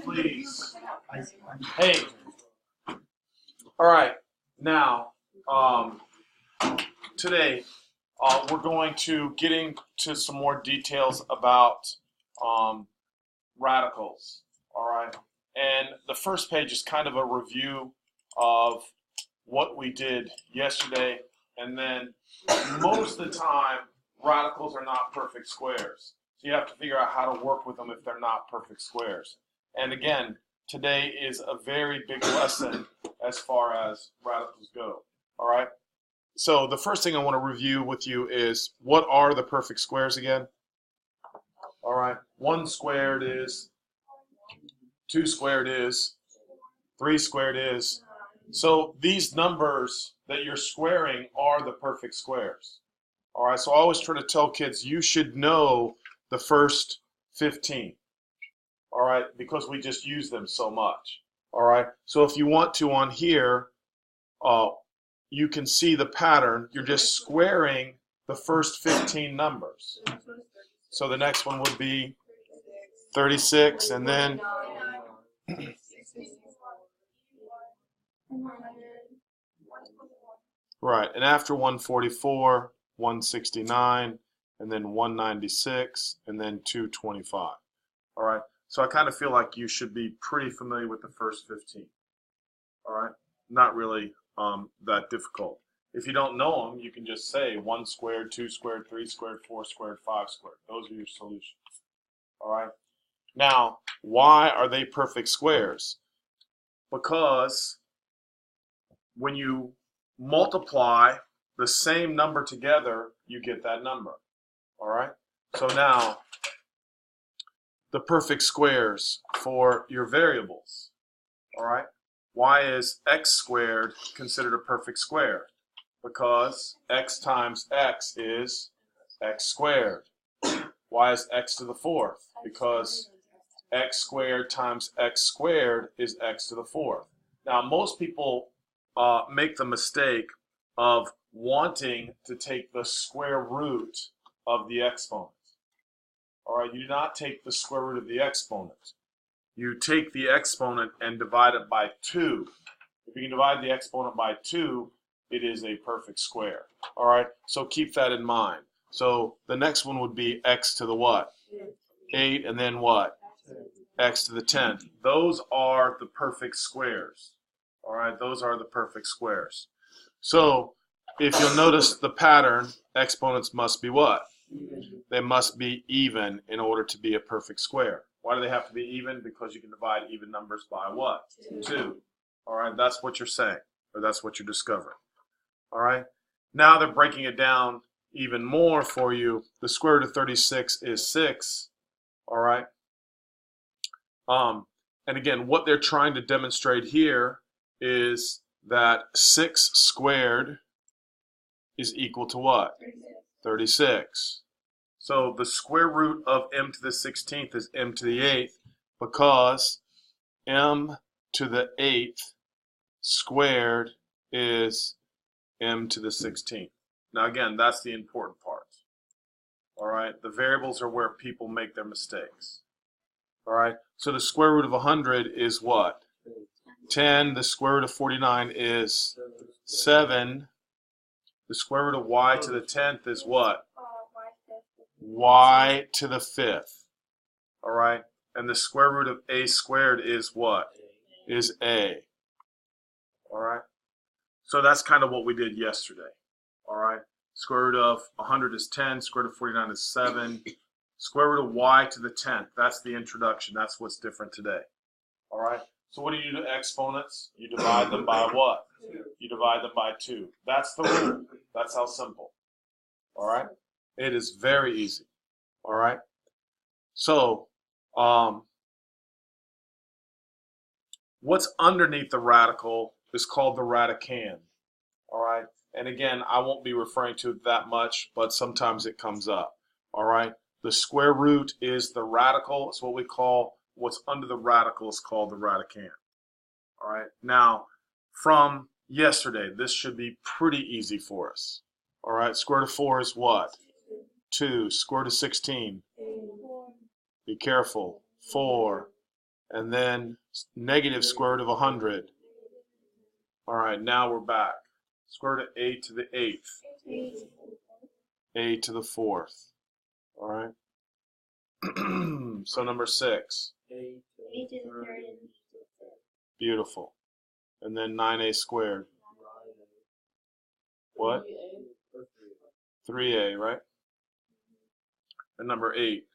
please. Hey. All right. Now, today we're going to get into some more details about radicals. All right. And the first page is kind of a review of what we did yesterday. And then most of the time, radicals are not perfect squares. So you have to figure out how to work with them if they're not perfect squares. And again, today is a very big lesson as far as radicals go. All right. So the first thing I want to review with you is, what are the perfect squares again? All right. 1 squared is, 2 squared is, 3 squared is. So these numbers that you're squaring are the perfect squares. All right. So I always try to tell kids, you should know the first 15. All right, because we just use them so much. All right, so if you want to on here, you can see the pattern. You're just squaring the first 15 numbers. So the next one would be 36, and then right, and after 144, 169, and then 196, and then 225. All right. So I kind of feel like you should be pretty familiar with the first 15. All right? Not really that difficult. If you don't know them, you can just say 1 squared, 2 squared, 3 squared, 4 squared, 5 squared. Those are your solutions. All right? Now, why are they perfect squares? Because when you multiply the same number together, you get that number. All right? So now, the perfect squares for your variables. All right. Why is x squared considered a perfect square? Because x times x is x squared. Why is x to the 4th? Because x squared times x squared is x to the 4th. Now, most people make the mistake of wanting to take the square root of the exponent. All right, you do not take the square root of the exponent. You take the exponent and divide it by 2. If you can divide the exponent by 2, it is a perfect square. All right, so keep that in mind. So the next one would be x to the what? 8, and then what? X to the 10th. Those are the perfect squares. All right, those are the perfect squares. So if you'll notice the pattern, exponents must be what? They must be even in order to be a perfect square. Why do they have to be even? Because you can divide even numbers by what? 2. All right, that's what you're saying, or that's what you're discovering. All right, now they're breaking it down even more for you. The square root of 36 is 6. All right. And again, what they're trying to demonstrate here is that 6 squared is equal to what? 36. So the square root of m to the 16th is m to the 8th, because m to the 8th squared is m to the 16th. Now again, that's the important part. All right, the variables are where people make their mistakes. All right, so the square root of 100 is what? 10. The square root of 49 is 7. The square root of y to the 10th is what? Y to the 5th. All right. And the square root of a squared is what? Is a. All right. So that's kind of what we did yesterday. All right. Square root of 100 is 10. Square root of 49 is 7. Square root of y to the 10th. That's the introduction. That's what's different today. All right. So what do you do to exponents? You divide them by what? You divide them by 2. That's the rule. That's how simple. All right. It is very easy. All right. So, what's underneath the radical is called the radicand. All right. And again, I won't be referring to it that much, but sometimes it comes up. All right. The square root is the radical. It's what we call, what's under the radical is called the radicand. All right. Now, from yesterday, this should be pretty easy for us. All right. Square root of 4 is what? 2. Square root of 16. Be careful. 4. and then negative square root of 100. All right, now we're back. Square root of a to the 8th, a to the 4th. All right. So number 6. A to the 3rd and b to the 5th. Beautiful. And then 9a squared. What? 3a, right? And number 8.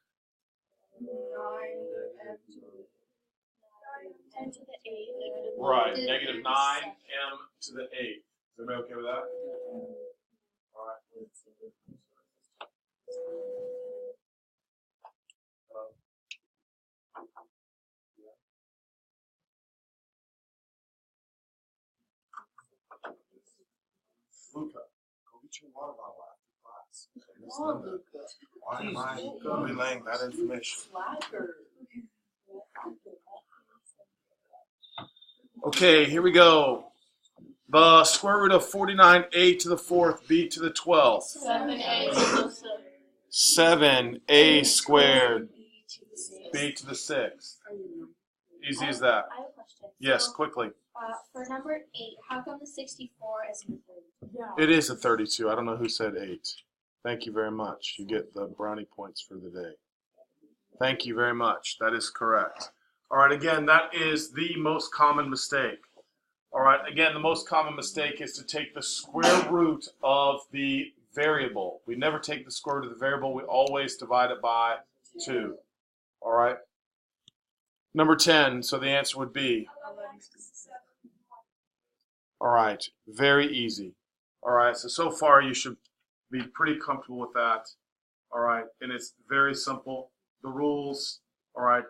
10 to the 8th. Right, negative 9m to the 8th. Is everybody okay with that? All right. Luca, go get your water bottle after class. Why am I relaying that information? Okay, here we go. The square root of 49a to the 4th, b to the 12th. 7a to the 6th. 7a squared, b to the 6th. Easy as that. I have a question. Yes, So, quickly. for number 8, how come the 64 isn't a 32? It is a 32. I don't know who said 8. Thank you very much. You get the brownie points for the day. Thank you very much. That is correct. All right, again, that is the most common mistake. All right, again, the most common mistake is to take the square root of the variable. We never take the square root of the variable. We always divide it by 2. All right. Number 10, so the answer would be, all right, very easy. All right, so far you should be pretty comfortable with that. All right, and it's very simple. The rules, all right,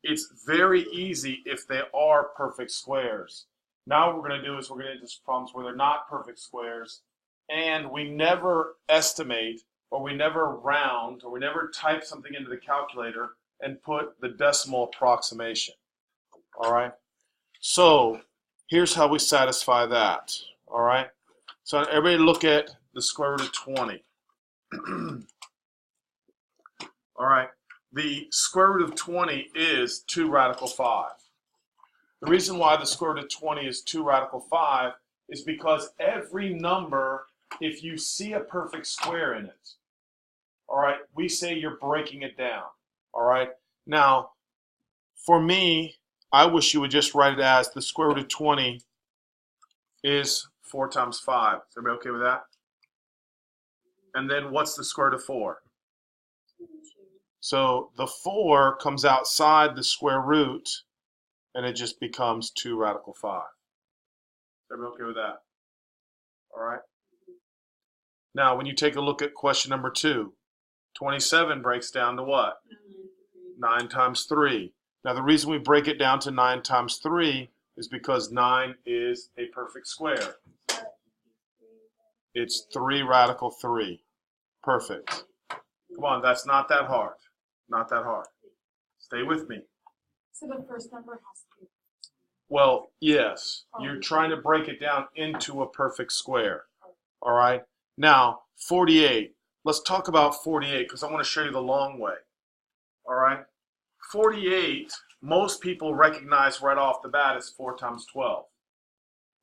it's very easy if they are perfect squares. Now what we're going to do is we're going to do problems where they're not perfect squares, and we never estimate, or we never round, or we never type something into the calculator and put the decimal approximation. All right, so here's how we satisfy that. All right, so everybody look at the square root of 20. All right, the square root of 20 is 2 radical 5. The reason why the square root of 20 is 2 radical 5 is because every number, if you see a perfect square in it, all right, we say you're breaking it down. All right, now for me, I wish you would just write it as the square root of 20 is 4 times 5. Is everybody okay with that? And then what's the square root of 4? So the 4 comes outside the square root, and it just becomes 2 radical 5. Is everybody okay with that? All right. Now, when you take a look at question number 2, 27 breaks down to what? 9 times 3. Now, the reason we break it down to 9 times 3 is because 9 is a perfect square. It's 3 radical 3. Perfect. Come on, that's not that hard. Not that hard. Stay with me. So the first number has to be. Well, yes. You're trying to break it down into a perfect square. All right. Now, 48. Let's talk about 48 because I want to show you the long way. All right. 48, most people recognize right off the bat as 4 times 12.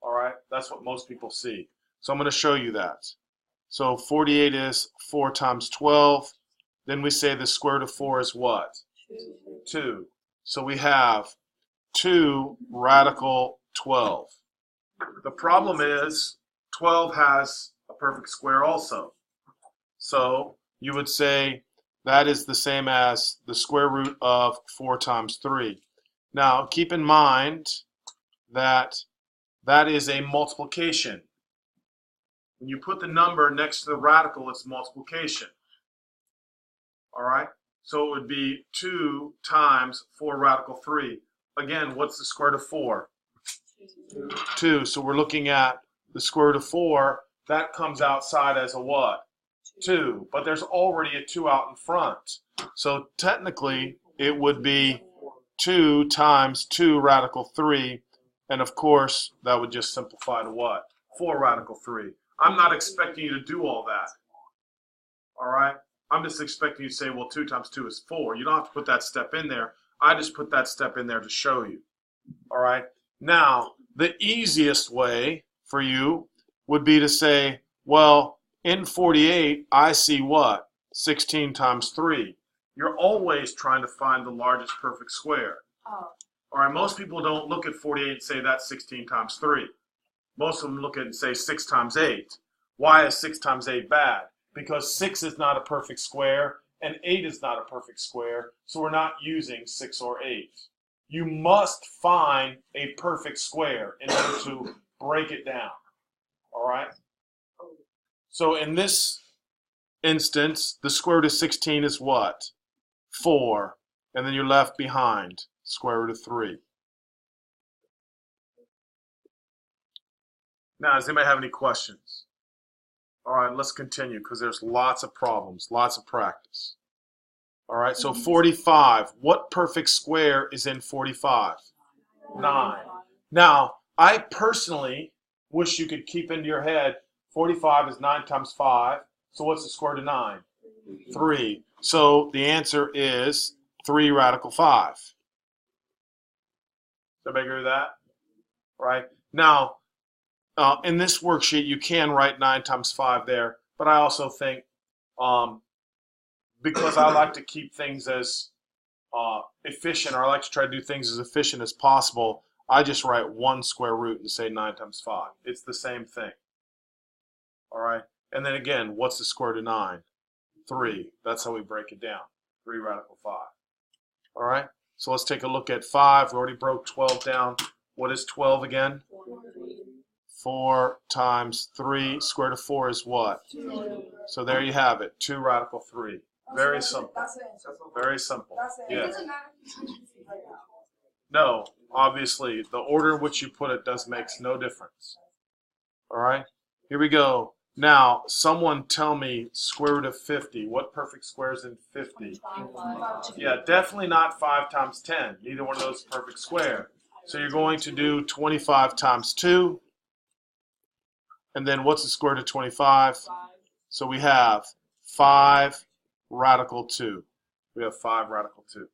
All right. That's what most people see. So I'm going to show you that. So 48 is 4 times 12. Then we say the square root of 4 is what? 2. So we have 2 radical 12. The problem is 12 has a perfect square also. So you would say that is the same as the square root of 4 times 3. Now keep in mind that that is a multiplication. When you put the number next to the radical, it's multiplication. All right? So it would be 2 times 4 radical 3. Again, what's the square root of 4? 2. So we're looking at the square root of 4. That comes outside as a what? 2. But there's already a 2 out in front. So technically, it would be 2 times 2 radical 3. And of course, that would just simplify to what? 4 radical 3. I'm not expecting you to do all that. All right? I'm just expecting you to say, well, 2 times 2 is 4. You don't have to put that step in there. I just put that step in there to show you. All right. Now, the easiest way for you would be to say, well, in 48, I see what? 16 times 3. You're always trying to find the largest perfect square. Oh. All right, most people don't look at 48 and say that's 16 times 3. Most of them look at it and say 6 times 8. Why is 6 times 8 bad? Because 6 is not a perfect square and 8 is not a perfect square, so we're not using 6 or 8. You must find a perfect square in order to break it down. All right? So in this instance, the square root of 16 is what? 4. And then you're left behind, square root of 3. Now, does anybody have any questions? All right, let's continue because there's lots of problems, lots of practice. All right, so 45. What perfect square is in 45? 9. Now, I personally wish you could keep into your head 45 is 9 times 5. So what's the square root of 9? 3. So the answer is 3 radical 5. Does everybody agree with that? Right? Now, in this worksheet, you can write 9 times 5 there, but I also think because I like to keep things as efficient, or I like to try to do things as efficient as possible, I just write 1 square root and say 9 times 5. It's the same thing. All right? And then again, what's the square root of 9? 3. That's how we break it down. 3 radical 5. All right? So let's take a look at 5. We already broke 12 down. What is 12 again? 4 times 3. Square root of 4 is what? 2. So there you have it. 2 radical 3. Very simple. Very simple. Yeah. No, obviously, the order in which you put it makes no difference. All right? Here we go. Now, someone tell me square root of 50. What perfect square is in 50? Yeah, definitely not 5 times 10. Neither one of those is a perfect square. So you're going to do 25 times 2. And then what's the square root of 25? So we have 5 radical 2. We have 5 radical 2.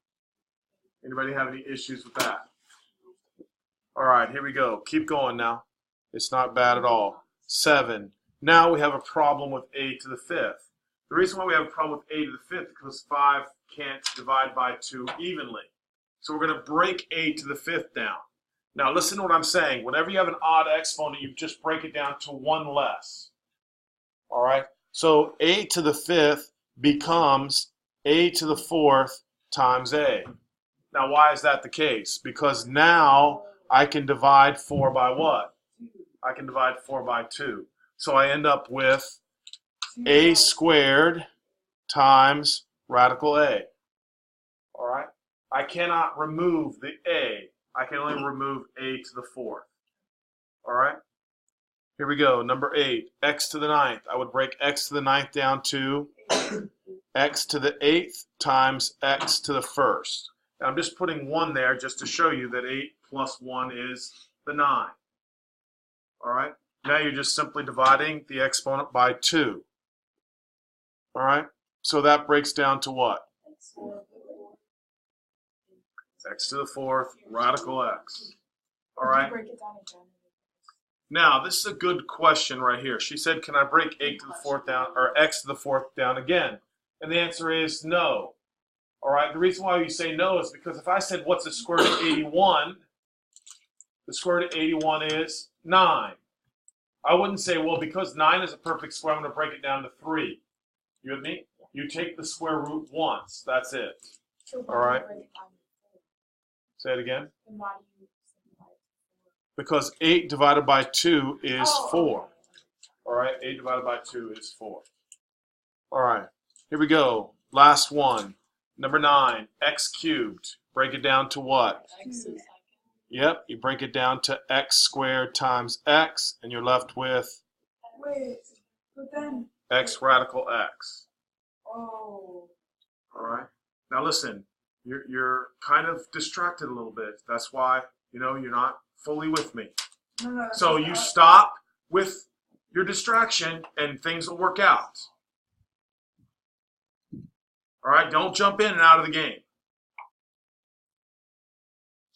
Anybody have any issues with that? All right, here we go. Keep going now. It's not bad at all. 7. Now we have a problem with a to the 5th. The reason why we have a problem with a to the 5th is because 5 can't divide by 2 evenly. So we're going to break a to the 5th down. Now listen to what I'm saying. Whenever you have an odd exponent, you just break it down to 1 less. All right? So a to the 5th becomes a to the 4th times a. Now why is that the case? Because now I can divide 4 by what? I can divide 4 by 2. So I end up with a squared times radical a. All right? I cannot remove the a. I can only remove a to the 4th. All right? Here we go. Number 8, x to the 9th. I would break x to the 9th down to x to the 8th times x to the 1st. Now I'm just putting 1 there just to show you that 8 plus 1 is the 9. All right? Now you're just simply dividing the exponent by 2. All right? So that breaks down to what? X to the 4th, radical x. All right? Now, this is a good question right here. She said, can I break 8 to the 4th down, or x to the 4th down again? And the answer is no. All right? The reason why you say no is because if I said, what's the square root of 81? The square root of 81 is 9. I wouldn't say, well, because 9 is a perfect square, I'm going to break it down to 3. You with me? You take the square root once. That's it. All right? Say it again. Because 8 divided by 2 is 4. All right? 8 divided by 2 is 4. All right. Here we go. Last one. Number 9, x cubed. Break it down to what? Yep, you break it down to x squared times x, and you're left with x radical x. Oh. All right. Now listen, you're kind of distracted a little bit. That's why, you're not fully with me. No, so you stop with your distraction, and things will work out. All right. Don't jump in and out of the game.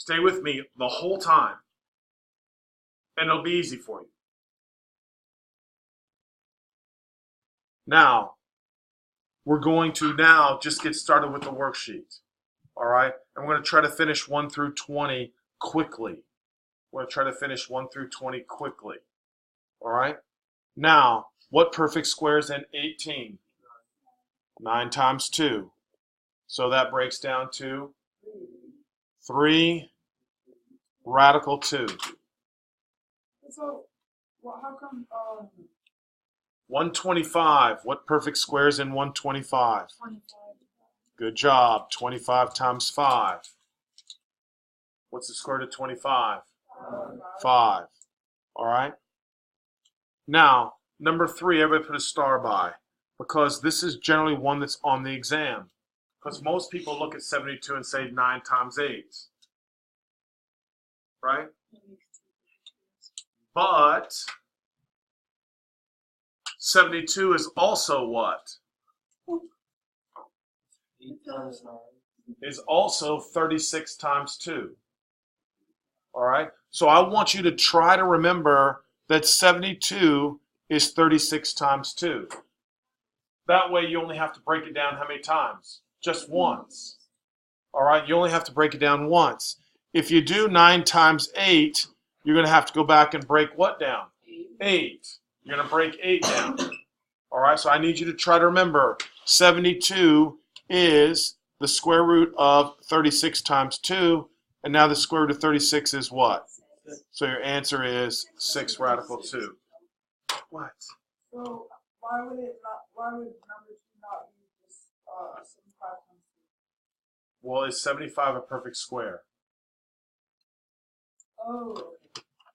Stay with me the whole time, and it'll be easy for you. Now, we're going to now just get started with the worksheet. All right? And we're going to try to finish 1 through 20 quickly. We're going to try to finish 1 through 20 quickly. All right? Now, what perfect square is in 18? 9 times 2. So that breaks down to 3 radical 2. So, well, how come 125. What perfect square is in 125? 25? Good job. 25 times 5. What's the square root of 25? 5. All right? Now, number 3, everybody put a star by, because this is generally one that's on the exam. Because most people look at 72 and say 9 times 8. Right? But 72 is also what? Is also 36 times 2. All right? So I want you to try to remember that 72 is 36 times 2. That way you only have to break it down how many times? Just once. All right? You only have to break it down once. If you do 9 times 8, you're going to have to go back and break what down? 8. You're going to break 8 down. All right? So I need you to try to remember 72 is the square root of 36 times 2. And now the square root of 36 is what? So your answer is 6 radical 2. What? So why would number 2 not be just 75 times 2? Well, is 75 a perfect square? Oh.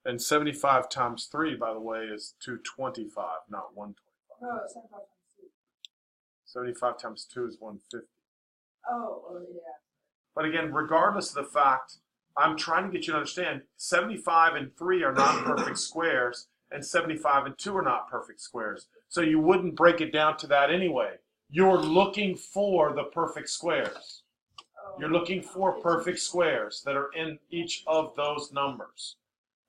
And 75 times 3, by the way, is 225, not 125. No, it's 75 times 2. 75 times 2 is 150. Oh, yeah. But again, regardless of the fact, I'm trying to get you to understand 75 and 3 are not perfect squares, and 75 and 2 are not perfect squares. So you wouldn't break it down to that anyway. You're looking for the perfect squares. You're looking for perfect squares that are in each of those numbers.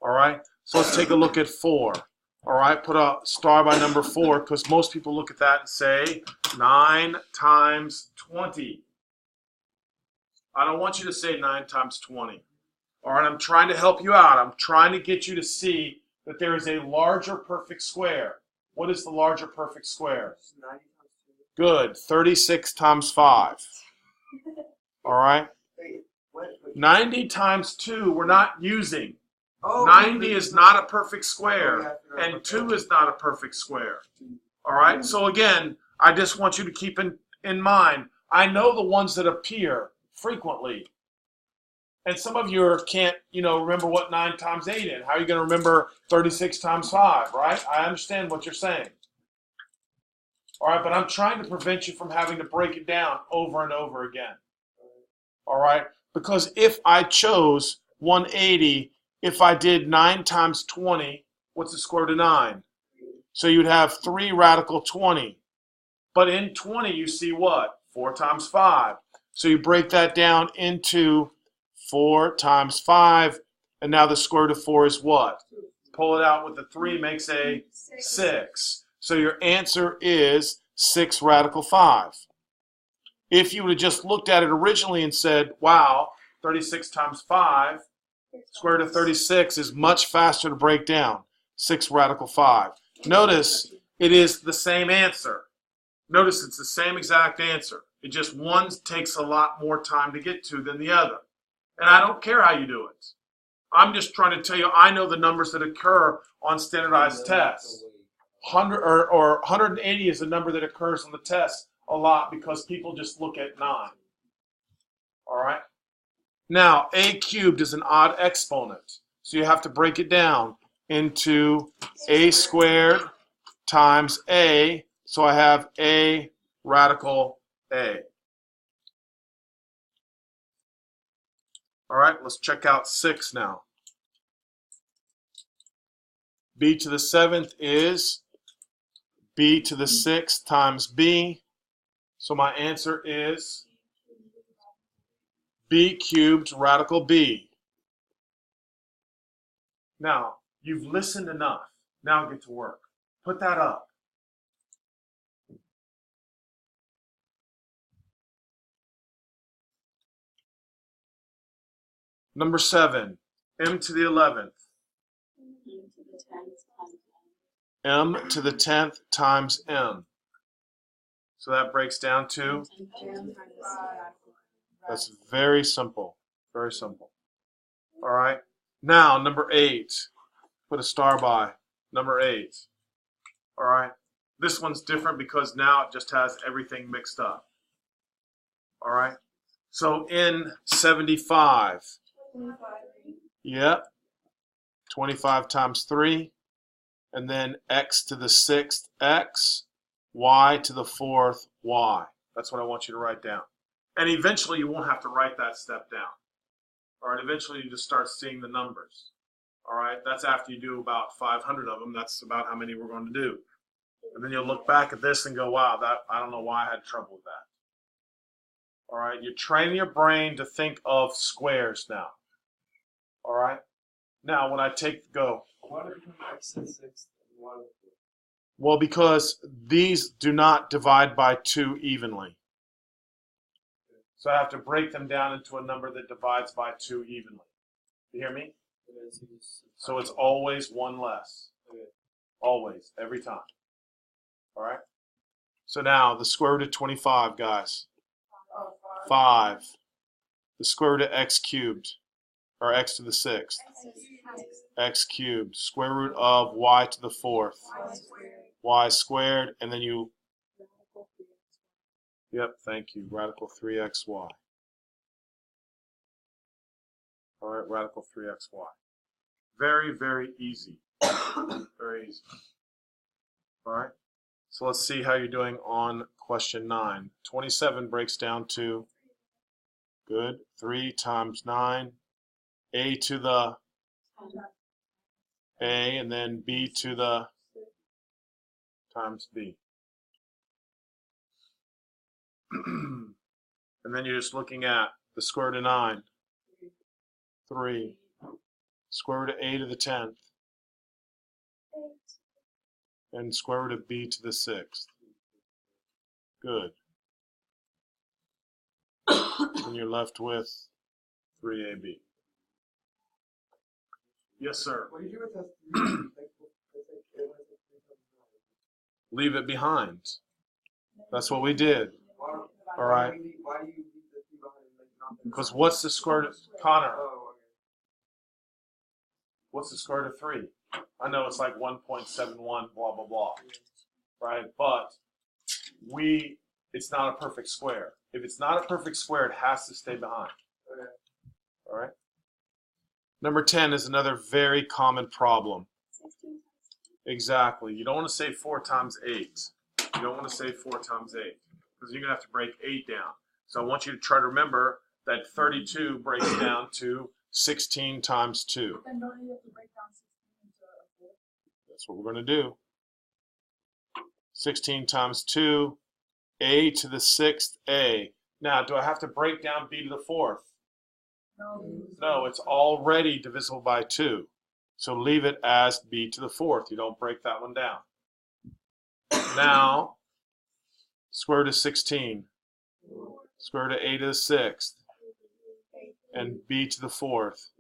All right? So let's take a look at 4. All right? Put a star by number 4, because most people look at that and say 9 times 20. I don't want you to say 9 times 20. All right? I'm trying to help you out. I'm trying to get you to see that there is a larger perfect square. What is the larger perfect square? Good. 36 times 5. All right? 90 times 2 we're not using. 90 is not a perfect square, and 2 is not a perfect square. All right? So again, I just want you to keep in mind, I know the ones that appear frequently. And some of you can't, remember what 9 times 8 is. How are you going to remember 36 times 5, right? I understand what you're saying. All right, but I'm trying to prevent you from having to break it down over and over again. All right? Because if I chose 180, if I did 9 times 20, what's the square root of 9? So you'd have 3 radical 20. But in 20, you see what? 4 times 5. So you break that down into 4 times 5, and now the square root of 4 is what? Pull it out with the 3 makes a 6. So your answer is 6 radical 5. If you would have just looked at it originally and said, wow, 36 times 5, square root of 36 is much faster to break down, 6 radical 5. Notice it is the same answer. Notice it's the same exact answer. It just one takes a lot more time to get to than the other. And I don't care how you do it. I'm just trying to tell you, I know the numbers that occur on standardized tests. 100 or 180 is a number that occurs on the test a lot because people just look at 9. All right? Now, a cubed is an odd exponent. So you have to break it down into a squared times a. So I have a radical a. All right, let's check out 6 now. B to the 7th is b to the 6th times b. So my answer is b cubed radical b. Now, you've listened enough. Now get to work. Put that up. Number 7, m to the 11th. M to the 10th times m. So that breaks down to, that's very simple. Very simple. All right. Now, number 8. Put a star by. Number 8. All right. This one's different because now it just has everything mixed up. All right. So in 75. Yep. 25 times 3. And then x to the 6th x. Y to the 4th y. That's what I want you to write down. And eventually you won't have to write that step down. All right. Eventually you just start seeing the numbers. All right. That's after you do about 500 of them. That's about how many we're going to do. And then you'll look back at this and go, wow, I don't know why I had trouble with that. All right. You're training your brain to think of squares now. All right. Now, when I go. Why did it become x to the 6th and y to the 4th? Well, because these do not divide by 2 evenly. So I have to break them down into a number that divides by 2 evenly. You hear me? So it's always 1 less. Always, every time. All right? So now, the square root of 25, guys. 5. The square root of x cubed, or x to the 6th. X cubed. Square root of y to the 4th. Y squared, and then you, yep, thank you, radical 3xy. All right, radical 3xy. Very, very easy. Very easy. All right, so let's see how you're doing on question 9. 27 breaks down to, good, 3 times 9, a to the a, and then b to the times b. And then you're just looking at the square root of 9, 3, square root of a to the 10th, and square root of b to the 6th. Good. And you're left with 3ab. Yes, sir. What do you do with that? Leave it behind. That's what we did. All right. Why do you leave the 3 behind and not the Because what's the square root of, Connor, Oh, okay. what's the square root of 3? I know it's like 1.71, blah, blah, blah. Right? But it's not a perfect square. If it's not a perfect square, it has to stay behind. Okay. All right? Number 10 is another very common problem. Exactly. You don't want to say 4 times 8. You don't want to say 4 times 8 because you're going to have to break 8 down. So I want you to try to remember that 32 breaks down to 16 times 2. Then don't you have to break down 16 into a 4? That's what we're going to do. 16 times 2, a to the 6th a. Now, do I have to break down b to the 4th? No, it's already divisible by 2. So leave it as b to the 4th. You don't break that one down. Now, square root of 16. Square root of a to the 6th. And b to the 4th.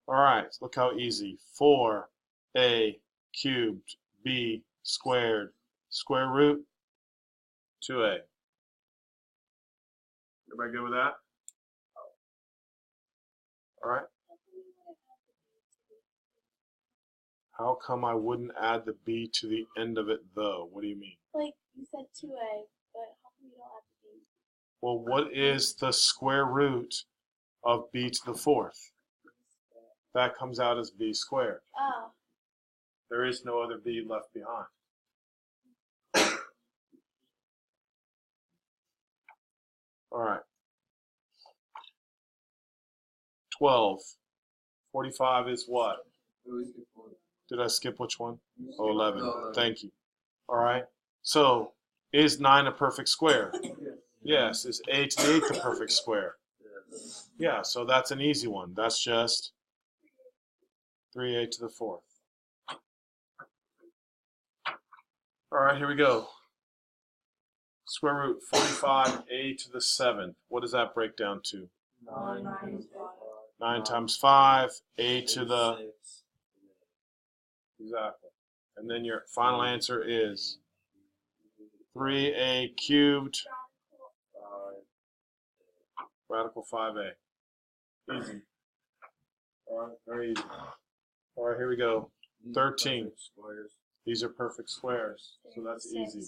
All right, look how easy. 4a cubed b squared. Square root 2a. Everybody good with that? All right. How come I wouldn't add the b to the end of it, though? What do you mean? Like you said 2a, but how come you don't have the b? Well, what is the square root of b to the 4th? That comes out as b squared. Oh. There is no other b left behind. All right. 12. 45 is what? Did I skip which one? Oh, 11. No. Thank you. All right. So, is 9 a perfect square? Yes. Is a to the 8th a perfect square? Yeah, so that's an easy one. That's just 3a to the 4th. All right, here we go. Square root 45a to the 7th. What does that break down to? 9 times 5, a to the... Exactly. And then your final answer is 3a cubed radical 5a. Easy. All right, very easy. All right, here we go. 13. These are perfect squares, so that's easy.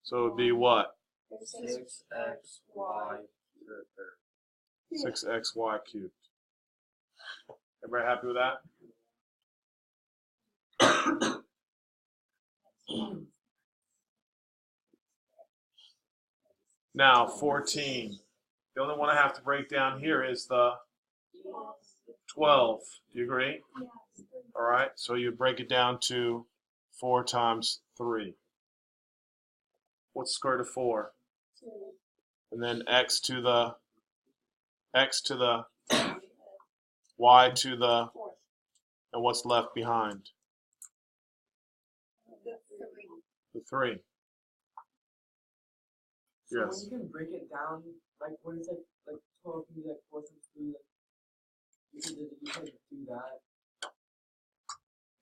So it would be what? 6xy. 6xy cubed. Everybody happy with that? Now, 14. The only one I have to break down here is the 12. Do you agree? All right, so you break it down to 4 times 3. What's the square root of 4? And then x to the y to the, and what's left behind? The 3. So Yes. when you can break it down, like when it's like 12 can be like 4 times 3, like you can do that.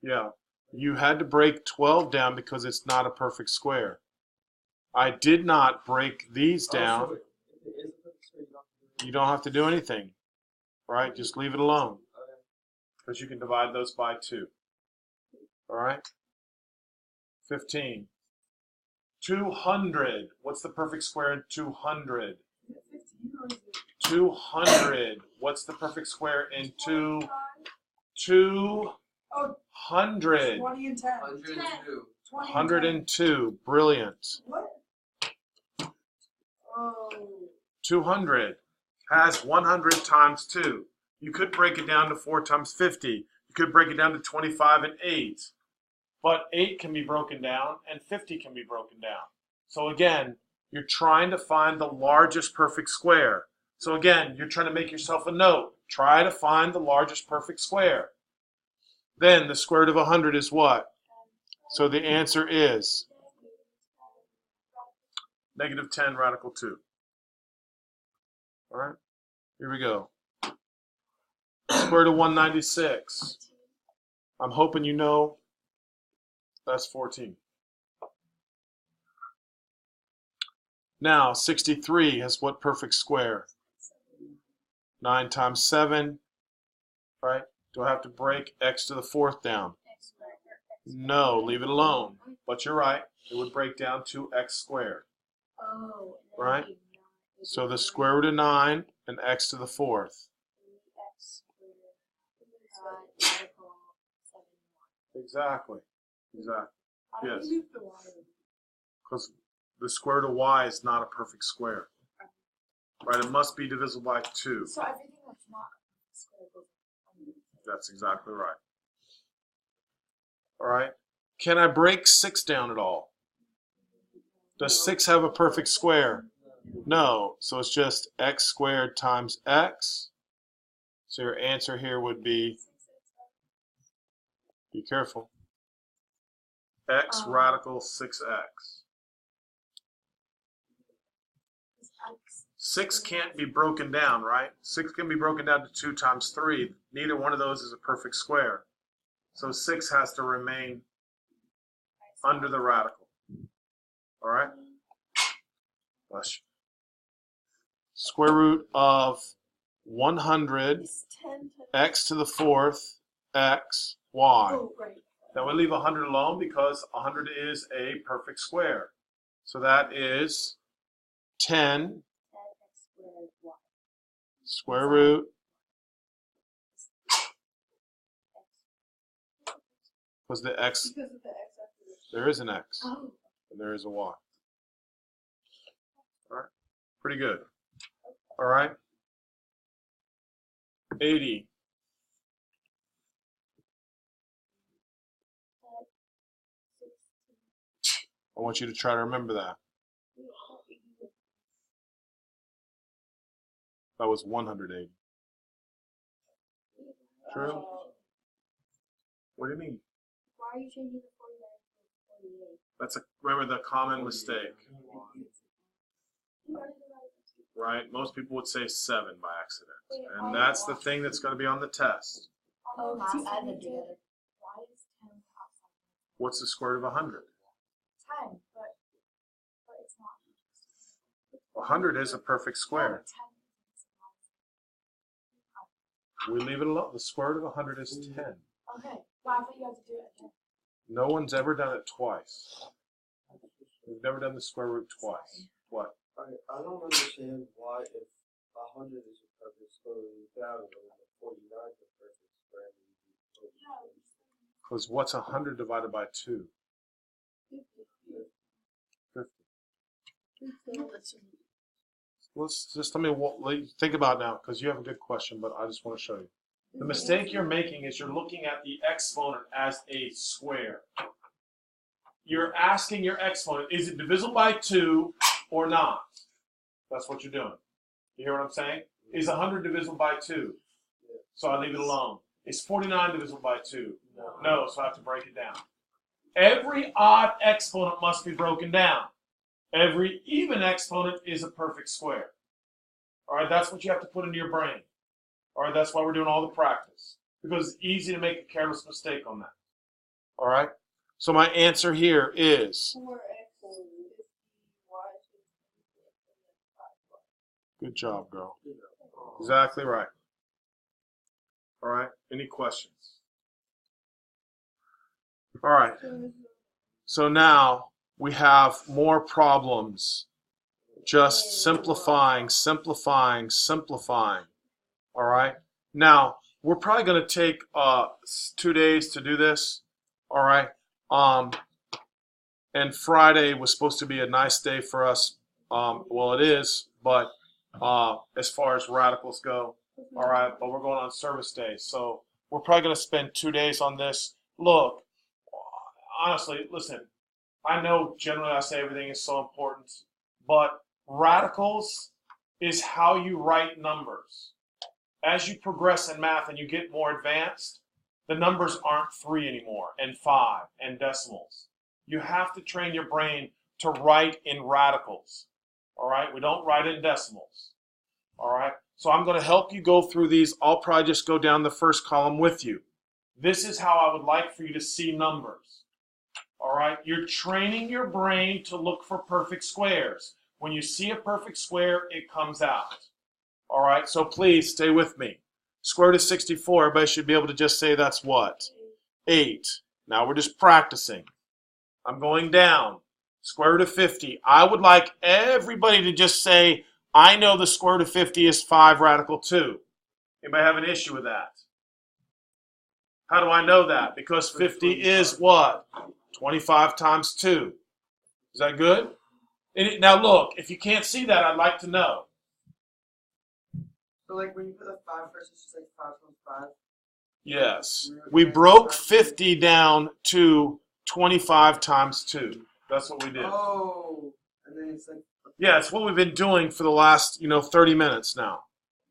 Yeah. You had to break 12 down because it's not a perfect square. I did not break these down. So if it is a perfect square, You don't have to do anything, right? Just leave it alone Okay. because you can divide those by 2. All right? 15. 200. What's the perfect square in 200? 200. What's the perfect square in 200? 20 and 10. 102. 102. Brilliant. What? Oh. 200 has 100 times 2. You could break it down to 4 times 50. You could break it down to 25 and 8. But 8 can be broken down and 50 can be broken down. So again, you're trying to find the largest perfect square. So again, you're trying to make yourself a note. Try to find the largest perfect square. Then the square root of 100 is what? So the answer is negative 10 radical 2. All right, here we go. Square root of 196. I'm hoping you know that's 14. Now, 63 has what perfect square? 9 times 7, right? Do I have to break x to the 4th down? No, leave it alone. But you're right. It would break down to x squared, right? So the square root of 9 and x to the 4th. Exactly. Exactly. Yes. Because the square root of y is not a perfect square. Right? It must be divisible by 2. So everything that's not square goes under. That's exactly right. All right. Can I break 6 down at all? Does 6 have a perfect square? No. So it's just x squared times x. So your answer here would be careful, x radical 6x. 6 can't be broken down, right? 6 can be broken down to 2 times 3. Neither one of those is a perfect square. So 6 has to remain under the radical. All right? Bless you. Square root of 100, x to the 4th, x, y. Oh, right. Now we leave 100 alone because 100 is a perfect square. So that is 10 square root, because the x, Because of the x after this. there is an x, Oh. and there is a y. All right, pretty good. All right, 80. I want you to try to remember that. That was 180. True? What do you mean? Why are you changing the 49 to 48? That's remember the common mistake, You already divided the two. right? Most people would say 7 by accident. Wait, And that's the thing that's going to be on the test. On the last to add one them you did, together. why is 10 outside? What's the square root of 100? 10, but it's not. 100 is a perfect square. 10 We leave it alone. The square root of 100 is 10. Okay. Well, I thought you had to do it again. No one's ever done it twice. We've never done the square root twice. What? I don't understand why if 100 is a perfect square root down and 49 is a perfect square root. Because what's 100 divided by 2? 50. Let's just think about it now, because you have a good question, but I just want to show you. The mistake you're making is you're looking at the exponent as a square. You're asking your exponent, is it divisible by 2 or not? That's what you're doing. You hear what I'm saying? Is 100 divisible by 2? So I leave it alone. Is 49 divisible by 2? No, so I have to break it down. Every odd exponent must be broken down. Every even exponent is a perfect square. All right, that's what you have to put into your brain. All right, that's why we're doing all the practice. Because it's easy to make a careless mistake on that. All right, so my answer here is... 4x or 50y. Good job, girl. Exactly right. All right, any questions? All right, so now we have more problems. Just simplifying, simplifying, simplifying. All right, now we're probably going to take 2 days to do this. All right, and Friday was supposed to be a nice day for us. Well, it is, but as far as radicals go, all right, but we're going on service day, so we're probably going to spend 2 days on this. Look, honestly, listen, I know generally I say everything is so important, but radicals is how you write numbers. As you progress in math and you get more advanced, the numbers aren't 3 anymore, and 5, and decimals. You have to train your brain to write in radicals. All right? We don't write in decimals. All right? So I'm going to help you go through these. I'll probably just go down the first column with you. This is how I would like for you to see numbers. All right? You're training your brain to look for perfect squares. When you see a perfect square, it comes out. All right? So please stay with me. Square root of 64, everybody should be able to just say that's what? 8. Now we're just practicing. I'm going down. Square root of 50. I would like everybody to just say, I know the square root of 50 is 5 radical 2. Anybody have an issue with that? How do I know that? Because 50 is what? 25 times 2. Is that good? Now look, if you can't see that, I'd like to know. So like when you put the 5 first, it's just like 5 times 5. Yes. We broke 50 down to 25 times 2. That's what we did. Oh, and then it's like. Yeah, it's what we've been doing for the last, 30 minutes now.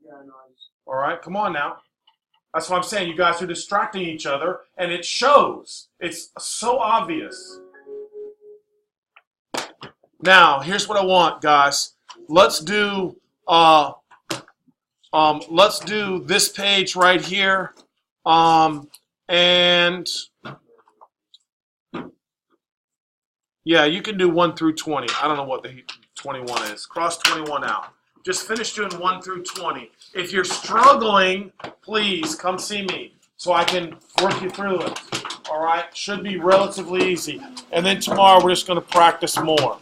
Yeah, I know. All right, come on now. That's what I'm saying. You guys are distracting each other, and it shows. It's so obvious. Now, here's what I want, guys. Let's do this page right here, and yeah, you can do 1 through 20. I don't know what the 21 is. Cross 21 out. Just finish doing 1 through 20. If you're struggling, please come see me so I can work you through it. All right? Should be relatively easy. And then tomorrow we're just going to practice more.